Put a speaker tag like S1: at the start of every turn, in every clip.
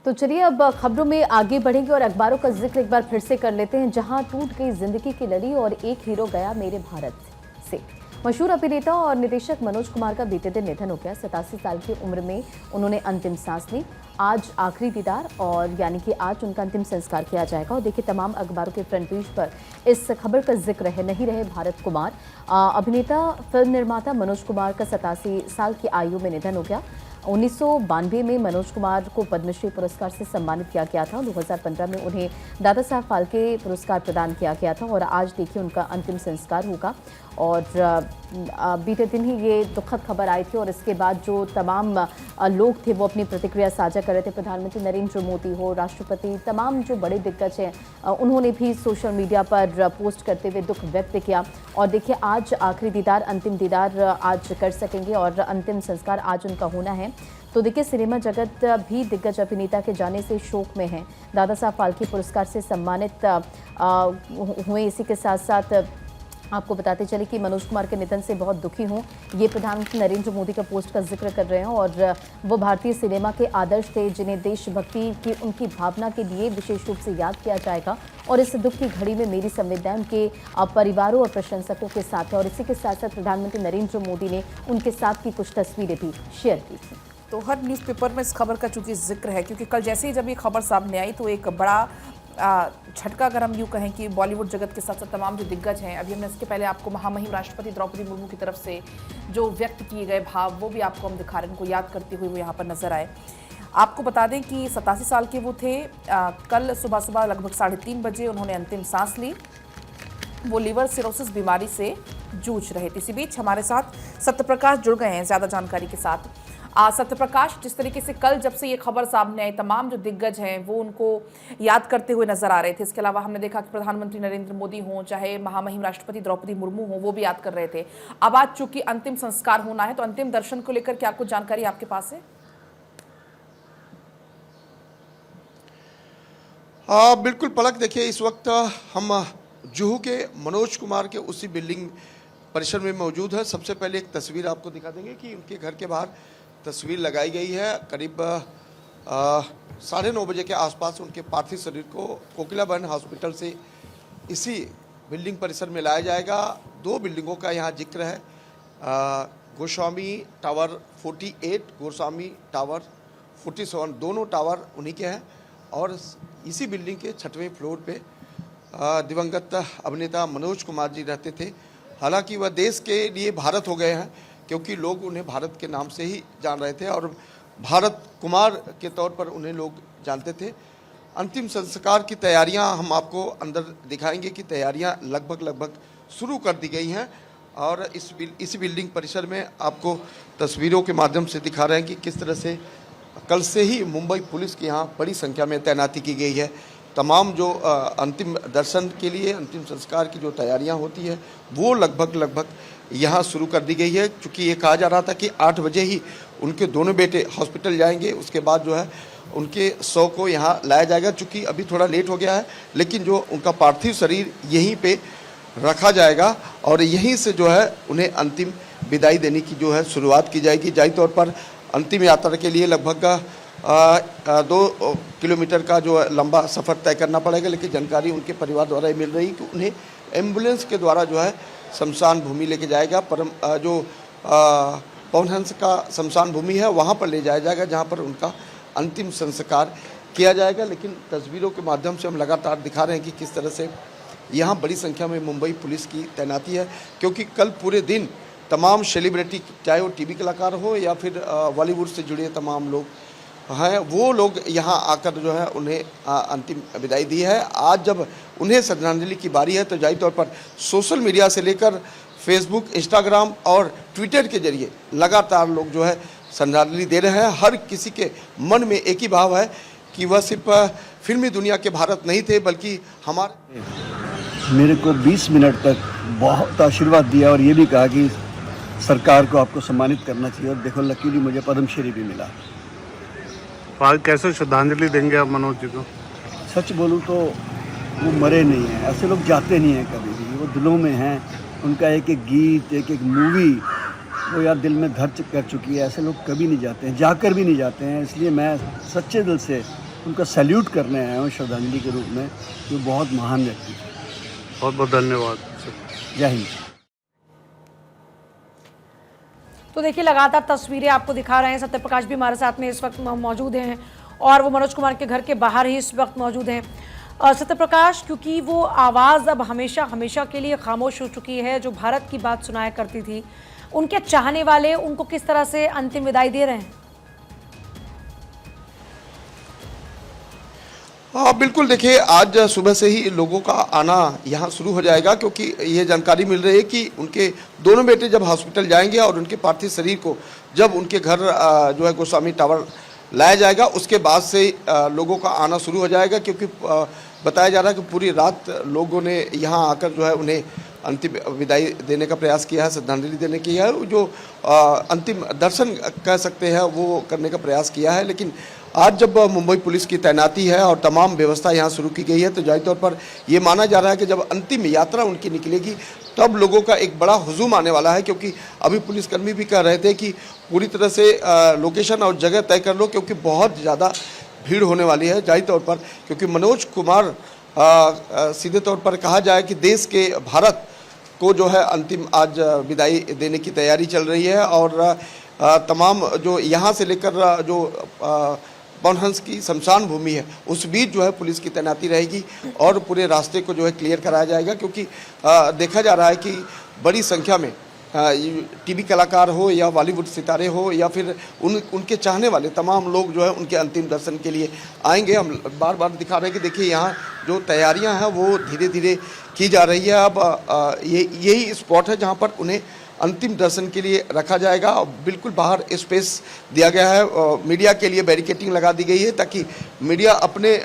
S1: तो चलिए अब खबरों में आगे बढ़ेंगे और अखबारों का जिक्र एक बार फिर से कर लेते हैं, जहां टूट गई जिंदगी की लड़ी और एक हीरो गया मेरे भारत से। मशहूर अभिनेता और निर्देशक मनोज कुमार का बीते दिन निधन हो गया। 87 साल की उम्र में उन्होंने अंतिम सांस ली। आज आखिरी दीदार और यानी कि आज उनका अंतिम संस्कार किया जाएगा। और देखिए तमाम अखबारों के फ्रंट पेज पर इस खबर का जिक्र है। नहीं रहे भारत कुमार। अभिनेता फिल्म निर्माता मनोज कुमार का 87 साल की आयु में निधन हो गया। 1992 में मनोज कुमार को पद्मश्री पुरस्कार से सम्मानित किया गया था। 2015 में उन्हें दादा साहब फाल्के पुरस्कार प्रदान किया गया था और आज देखिए उनका अंतिम संस्कार होगा। और बीते दिन ही ये दुखद खबर आई थी और इसके बाद जो तमाम लोग थे वो अपनी प्रतिक्रिया साझा कर रहे थे। प्रधानमंत्री नरेंद्र मोदी हो, राष्ट्रपति, तमाम जो बड़े दिग्गज हैं उन्होंने भी सोशल मीडिया पर पोस्ट करते हुए दुख व्यक्त किया। और देखिए आज आखिरी दीदार, अंतिम दीदार आज कर सकेंगे और अंतिम संस्कार आज उनका होना है। तो देखिए सिनेमा जगत भी दिग्गज अभिनेता के जाने से शोक में है। दादा साहब फाल्के पुरस्कार से सम्मानित हुए। इसी के साथ साथ आपको बताते चले कि मनोज कुमार के निधन से बहुत दुखी हूं। ये प्रधानमंत्री नरेंद्र मोदी का पोस्ट का जिक्र कर रहे हैं और वो भारतीय सिनेमा के आदर्श थे, जिन्हें देशभक्ति की उनकी भावना के लिए विशेष रूप से याद किया जाएगा। और इस दुख की घड़ी में मेरी संवेदना उनके परिवारों और प्रशंसकों के साथ है। और इसी के साथ साथ प्रधानमंत्री नरेंद्र मोदी ने उनके साथ की कुछ तस्वीरें भी शेयर की थी।
S2: तो हर न्यूज़पेपर में इस खबर का चूंकि जिक्र है, क्योंकि कल जैसे ही जब ये खबर सामने आई तो एक बड़ा झटका, अगर हम यूँ कहें कि बॉलीवुड जगत के साथ साथ तमाम जो दिग्गज हैं, अभी हमने इसके पहले आपको महामहिम राष्ट्रपति द्रौपदी मुर्मू की तरफ से जो व्यक्त किए गए भाव वो भी आपको हम दिखा रहे हैं, उनको याद करते हुए वो यहाँ पर नजर आए। आपको बता दें कि 87 साल के वो थे। कल सुबह लगभग 3:30 बजे उन्होंने अंतिम सांस ली। वो लिवर सिरोसिस बीमारी से जूझ रहे थे। इसी बीच हमारे साथ सत्यप्रकाश जुड़ गए हैं ज़्यादा जानकारी के साथ। सत्यप्रकाश, जिस तरीके से कल जब से ये खबर सामने आई, तमाम जो दिग्गज हैं वो उनको याद करते हुए नजर आ रहे थे। इसके अलावा हमने देखा कि प्रधानमंत्री नरेंद्र मोदी हों, चाहे महामहिम राष्ट्रपति द्रौपदी मुर्मू हों, वो भी याद कर रहे थे। अब आज चूंकि अंतिम संस्कार होना है तो अंतिम दर्शन को लेकर क्या कुछ जानकारी आपके पास है?
S3: बिल्कुल पलक, देखिए इस वक्त हम जुहू के मनोज कुमार के उसी बिल्डिंग परिसर में मौजूद है। सबसे पहले एक तस्वीर आपको दिखा देंगे कि उनके घर के बाहर तस्वीर लगाई गई है। करीब 9:30 बजे के आसपास उनके पार्थिव शरीर को कोकिलाबेन हॉस्पिटल से इसी बिल्डिंग परिसर में लाया जाएगा। 2 बिल्डिंगों का यहाँ जिक्र है, गोस्वामी टावर 48, गोस्वामी टावर 47, दोनों टावर उन्हीं के हैं। और इसी बिल्डिंग के 6वें फ्लोर पे दिवंगत अभिनेता मनोज कुमार जी रहते थे। हालांकि वह देश के लिए भारत हो गए हैं, क्योंकि लोग उन्हें भारत के नाम से ही जान रहे थे और भारत कुमार के तौर पर उन्हें लोग जानते थे। अंतिम संस्कार की तैयारियां हम आपको अंदर दिखाएंगे कि तैयारियां लगभग शुरू कर दी गई हैं। और इस बिल्डिंग परिसर में आपको तस्वीरों के माध्यम से दिखा रहे हैं कि किस तरह से कल से ही मुंबई पुलिस की यहाँ बड़ी संख्या में तैनाती की गई है। तमाम जो अंतिम दर्शन के लिए, अंतिम संस्कार की जो तैयारियां होती है वो लगभग यहाँ शुरू कर दी गई है। चूँकि ये कहा जा रहा था कि 8 बजे ही उनके दोनों बेटे हॉस्पिटल जाएंगे, उसके बाद जो है उनके शव को यहाँ लाया जाएगा। चूँकि अभी थोड़ा लेट हो गया है, लेकिन जो उनका पार्थिव शरीर यहीं पे रखा जाएगा और यहीं से जो है उन्हें अंतिम विदाई देने की जो है शुरुआत की जाएगी। जाहिर तौर पर अंतिम यात्रा के लिए लगभग 2 किलोमीटर का जो लंबा सफ़र तय करना पड़ेगा, लेकिन जानकारी उनके परिवार द्वारा मिल रही कि उन्हें एम्बुलेंस के द्वारा जो है शमशान भूमि लेके जाएगा। जो पवन हंस का शमशान भूमि है वहाँ पर ले जाया जाएगा, जहाँ पर उनका अंतिम संस्कार किया जाएगा। लेकिन तस्वीरों के माध्यम से हम लगातार दिखा रहे हैं कि किस तरह से यहाँ बड़ी संख्या में मुंबई पुलिस की तैनाती है, क्योंकि कल पूरे दिन तमाम सेलिब्रिटी, चाहे वो टीवी कलाकार हो या फिर बॉलीवुड से जुड़े तमाम लोग हैं, वो लोग यहाँ आकर जो है उन्हें अंतिम विदाई दी है। आज जब उन्हें श्रद्धांजलि की बारी है तो जाहिर तौर पर सोशल मीडिया से लेकर फेसबुक, इंस्टाग्राम और ट्विटर के जरिए लगातार लोग जो है श्रद्धांजलि दे रहे हैं। हर किसी के मन में एक ही भाव है कि वह सिर्फ फिल्मी दुनिया के भारत नहीं थे, बल्कि
S4: मेरे को 20 मिनट तक बहुत आशीर्वाद दिया और ये भी कहा कि सरकार को आपको सम्मानित करना चाहिए। और देखो लकीली मुझे पद्मश्री भी मिला।
S5: आज कैसे श्रद्धांजलि देंगे आप मनोज जी को?
S4: सच बोलूं तो वो मरे नहीं हैं, ऐसे लोग जाते नहीं हैं कभी भी, वो दिलों में हैं। उनका एक एक गीत, एक एक मूवी वो यार दिल में घर कर चुकी है। ऐसे लोग कभी नहीं जाते हैं, जाकर भी नहीं जाते हैं। इसलिए मैं सच्चे दिल से उनका सैल्यूट करने आया हूँ श्रद्धांजलि के रूप में। जो बहुत महान व्यक्ति थे।
S5: बहुत बहुत धन्यवाद।
S4: जय हिंद।
S6: तो देखिए लगातार तस्वीरें आपको दिखा रहे हैं। सत्यप्रकाश भी हमारे साथ में इस वक्त मौजूद हैं और वो मनोज कुमार के घर के बाहर ही इस वक्त मौजूद हैं। सत्यप्रकाश, क्योंकि वो आवाज़ अब हमेशा हमेशा के लिए खामोश हो चुकी है, जो भारत की बात सुनाया करती थी, उनके चाहने वाले उनको किस तरह से अंतिम विदाई दे रहे हैं?
S3: हाँ बिल्कुल, देखिए आज सुबह से ही लोगों का आना यहाँ शुरू हो जाएगा, क्योंकि ये जानकारी मिल रही है कि उनके दोनों बेटे जब हॉस्पिटल जाएंगे और उनके पार्थिव शरीर को जब उनके घर जो है गोस्वामी टावर लाया जाएगा, उसके बाद से लोगों का आना शुरू हो जाएगा। क्योंकि बताया जा रहा है कि पूरी रात लोगों ने यहाँ आकर जो है उन्हें अंतिम विदाई देने का प्रयास किया है, श्रद्धांजलि देने की है, जो अंतिम दर्शन कह सकते हैं वो करने का प्रयास किया है। लेकिन आज जब मुंबई पुलिस की तैनाती है और तमाम व्यवस्था यहाँ शुरू की गई है, तो जाहिर तौर पर ये माना जा रहा है कि जब अंतिम यात्रा उनकी निकलेगी तब लोगों का एक बड़ा हुजूम आने वाला है। क्योंकि अभी पुलिसकर्मी भी कह रहे थे कि पूरी तरह से लोकेशन और जगह तय कर लो, क्योंकि बहुत ज़्यादा भीड़ होने वाली है। जाहिर तौर पर क्योंकि मनोज कुमार सीधे तौर पर कहा जाए कि देश के भारत को जो है अंतिम आज विदाई देने की तैयारी चल रही है। और तमाम जो यहाँ से लेकर जो पवनहंस की शमशान भूमि है उस बीच जो है पुलिस की तैनाती रहेगी और पूरे रास्ते को जो है क्लियर कराया जाएगा। क्योंकि देखा जा रहा है कि बड़ी संख्या में टीवी कलाकार हो या बॉलीवुड सितारे हो या फिर उनके चाहने वाले तमाम लोग जो है उनके अंतिम दर्शन के लिए आएंगे। हम बार बार दिखा रहे हैं कि देखिए यहाँ जो तैयारियां हैं वो धीरे धीरे की जा रही है। अब यही स्पॉट है जहाँ पर उन्हें अंतिम दर्शन के लिए रखा जाएगा। और बिल्कुल बाहर स्पेस दिया गया है, मीडिया के लिए बैरिकेटिंग लगा दी गई है ताकि मीडिया अपने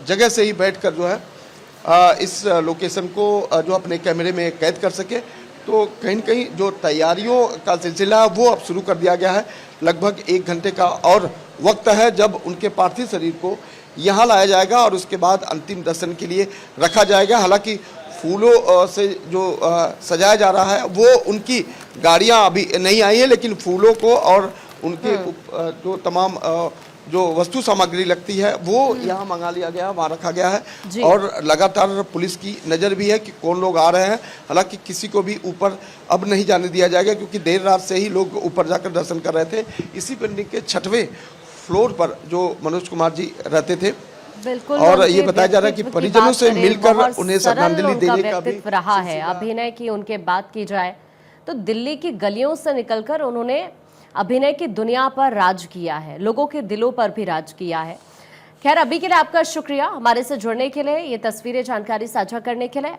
S3: जगह से ही बैठकर जो है इस लोकेशन को जो अपने कैमरे में कैद कर सके। तो कहीं न कहीं जो तैयारियों का सिलसिला वो अब शुरू कर दिया गया है। लगभग 1 घंटे का और वक्त है जब उनके पार्थिव शरीर को यहाँ लाया जाएगा और उसके बाद अंतिम दर्शन के लिए रखा जाएगा। हालांकि फूलों से जो सजाया जा रहा है वो उनकी गाड़ियाँ अभी नहीं आई है, लेकिन फूलों को और उनके जो तमाम जो वस्तु सामग्री लगती है वो यहाँ मंगा लिया गया है, वहाँ रखा गया है। और लगातार पुलिस की नज़र भी है कि कौन लोग आ रहे हैं। हालांकि किसी को भी ऊपर अब नहीं जाने दिया जाएगा, क्योंकि देर रात से ही लोग ऊपर जाकर दर्शन कर रहे थे। इसी बिल्डिंग के 6वें फ्लोर पर जो मनोज कुमार जी रहते थे।
S1: बिल्कुल।
S3: और ये बताया जा रहा है कि परिजनों से मिलकर उन्हें श्रद्धांजलि देने का भी
S1: रहा है। अभिनय की उनके बात की जाए तो दिल्ली की गलियों से निकलकर उन्होंने अभिनय की दुनिया पर राज किया है, लोगों के दिलों पर भी राज किया है। खैर, अभी के लिए आपका शुक्रिया हमारे से जुड़ने के लिए, ये तस्वीरें जानकारी साझा करने के लिए।